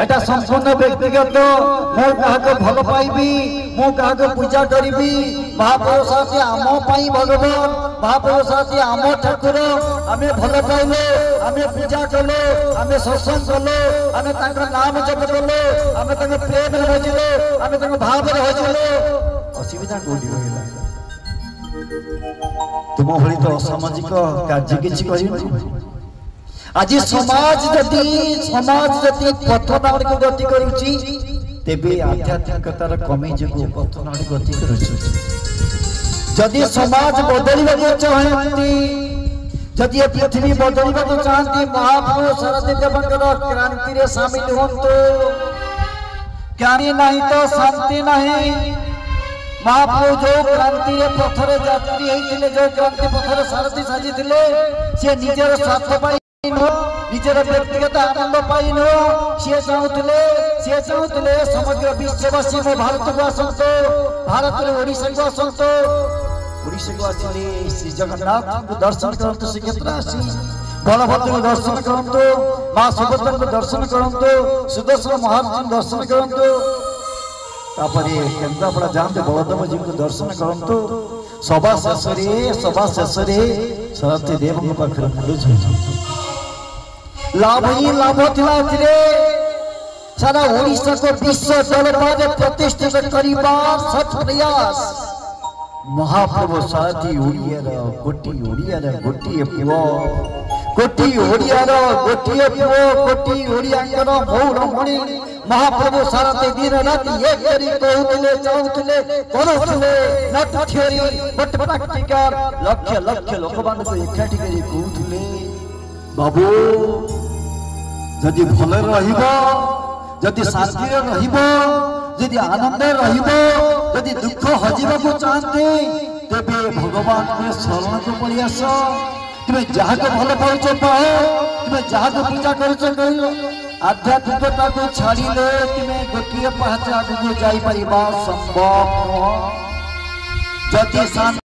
एटा संपूर्ण व्यक्तिगत मो काहाको भल पाइबी मो काहाको पूजा करिबी महाप्रभु साथी आम पाई भगवान महाप्रभु साथी आम ठाकुर आमे भल पाइले आमे पूजा कले आमे सत्संग कले आमे तांकर नाम जप कले आमे तांकर प्रेम रे होजिले आमे तांकर भाव रे होजिले असुविधा कोडी होइला तुम भली तो असामाजिक कार्य किछि करिबो आज समाज जदि पथनाड़ को गति करुची तेबे आध्यात्मिकतार कमी जो पथनाड़ गति करुची जदि समाज बदलिबा चाहती जदि पृथ्वी बदलिबा चाहती महाप्रभु शरद देवकर क्रांति रे शामिल होंतो क्रांति नहीं तो शांति नहीं महाप्रभु जो क्रांति रे पथरे यात्री होइतिले जो क्रांति पथरे सारथी साजितिले से निजर स्वार्थ पाई निजर व्यक्तिगत आनंद पाई सी चाहूले समग्र विश्ववासी मो भारत को आसत भारत ओडिशा को आसत ओडिशा को आसिले श्री जगन्नाथ को दर्शन करंतु श्रीक्षेत्र आसी बलभद्र को दर्शन करंतु मां सुभद्रा को दर्शन करंतु सुदर्शन महाराज को दर्शन करंतु तापरे केन्द्रापड़ा जाते बलदेव जी को दर्शन करंतु सभा शेष रे सरस्वती देव को पाखरे मुंड झुलुछंतु लाभ ही लाभ थिला एथिरे सारा ओडिशा को विश्व दरबार प्रतिष्ठित करिबा सठ प्रयास महाप्रभु साथी ओडियार गोटी ओडियार गोटी पुओ कोटी ओडियार गोटी पुओ कोटी ओडियाकर मौरमणि महाप्रभु सारते दिन राति एक करी कहउतले चाहउतले करूतले नट थियोरी बट प्रैक्टिकल लक्ष्य लक्ष्य लोकमान को एकाठी करी कहउतले बाबू जदि भल रहिबो जदि शांति रहिबो जदि आनंद रहिबो जदि दुख हजिबा को चाहते तेबे भगवान के शरण को पड़ी आस तुमे जहा को भल पाउछ पाओ तुमे जहा को पूजा करछ करियो आध्यात्मिकता को छाड़िले तुमे गोटिए पहचा को जाई परिबा संभव जदि